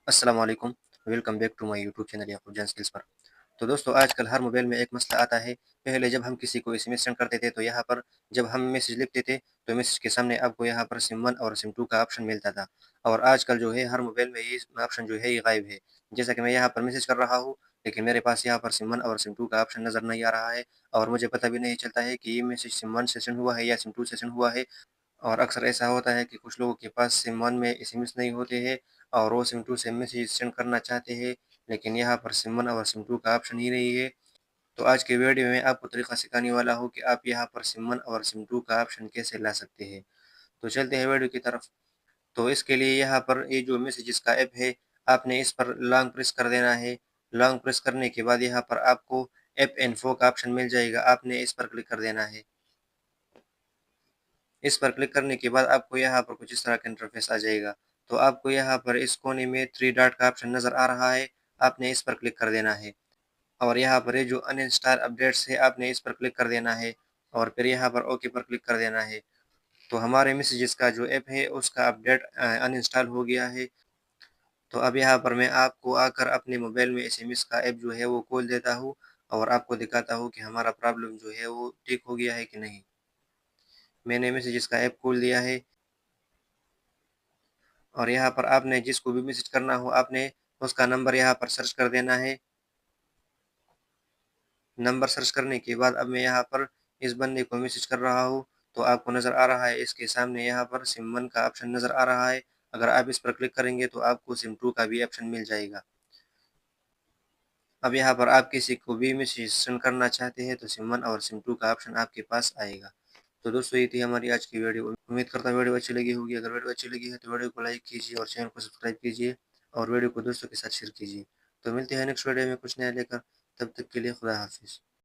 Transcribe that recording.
السلام علیکم، welcome back to my YouTube channel Yaqoob Jan skills پر۔ تو دوستو آج کل ہر موبائل میں ایک مسئلہ آتا ہے۔ پہلے جب ہم کسی کو ایس ایم ایس سینڈ کرتے تھے تو یہاں پر جب ہم میسج لکھتے تھے تو میسج کے سامنے آپ کو یہاں پر سم 1 اور سم 2 کا آپشن ملتا تھا، اور آج کل جو ہے ہر موبائل میں یہ آپشن جو ہے یہ غائب ہے۔ جیسا کہ میں یہاں پر میسج کر رہا ہوں لیکن میرے پاس یہاں پر سم 1 اور سم 2 کا آپشن نظر نہیں آ رہا ہے، اور مجھے پتہ بھی نہیں چلتا ہے کہ یہ میسج سم 1 سے سینڈ ہوا ہے یا سم 2 سے سینڈ ہوا ہے۔ اور اکثر ایسا ہوتا ہے کہ کچھ لوگوں کے پاس سم 1 میں ایس ایم ایس نہیں ہوتے ہیں اور وہ سم 2 سے میسیج سینڈ کرنا چاہتے ہیں، لیکن یہاں پر سم 1 اور سم 2 کا آپشن ہی نہیں ہے۔ تو آج کے ویڈیو میں آپ کو طریقہ سکھانے والا ہوں کہ آپ یہاں پر سم 1 اور سم 2 کا آپشن کیسے لا سکتے ہیں۔ تو چلتے ہیں ویڈیو کی طرف۔ تو اس کے لیے یہاں پر یہ جو میسیجز کا ایپ ہے، آپ نے اس پر لانگ پریس کر دینا ہے۔ لانگ پریس کرنے کے بعد یہاں پر آپ کو ایپ انفو کا آپشن مل جائے گا، آپ نے اس پر کلک کر دینا ہے۔ اس پر کلک کرنے کے بعد آپ کو یہاں پر کچھ اس طرح کا انٹرفیس آ جائے گا۔ تو آپ کو یہاں پر اس کونے میں 3 ڈاٹ کا آپشن نظر آ رہا ہے، آپ نے اس پر کلک کر دینا ہے، اور یہاں پر یہ جو ان انسٹال اپڈیٹس ہے آپ نے اس پر کلک کر دینا ہے، اور پھر یہاں پر اوکے پر کلک کر دینا ہے۔ تو ہمارے میسیجز کا جو ایپ ہے اس کا اپڈیٹ ان انسٹال ہو گیا ہے۔ تو اب یہاں پر میں آپ کو آ کر اپنے موبائل میں ایس ایم ایس کا ایپ جو ہے وہ کھول دیتا ہوں، اور آپ کو دکھاتا ہوں کہ ہمارا پرابلم جو ہے وہ ٹھیک ہو گیا ہے کہ نہیں۔ میں نے میسیجز کا ایپ کھول دیا ہے، اور یہاں پر آپ نے جس کو بھی میسج کرنا ہو آپ نے اس کا نمبر یہاں پر سرچ کر دینا ہے۔ نمبر سرچ کرنے کے بعد اب میں یہاں پر اس بندے کو میسج کر رہا ہوں، تو آپ کو نظر آ رہا ہے اس کے سامنے یہاں پر سم 1 کا آپشن نظر آ رہا ہے۔ اگر آپ اس پر کلک کریں گے تو آپ کو سم 2 کا بھی آپشن مل جائے گا۔ اب یہاں پر آپ کسی کو بھی میسج سینڈ کرنا چاہتے ہیں تو سم 1 اور سم 2 کا آپشن آپ کے پاس آئے گا۔ تو دوستو یہ تھی ہماری آج کی ویڈیو، امید کرتا ہوں ویڈیو اچھی لگی ہوگی۔ اگر ویڈیو اچھی لگی ہے تو ویڈیو کو لائک کیجیے اور چینل کو سبسکرائب کیجیے، اور ویڈیو کو دوستوں کے ساتھ شیئر کیجیے۔ تو ملتے ہیں نیکسٹ ویڈیو میں کچھ نیا لے کر، تب تک کے لیے خدا حافظ۔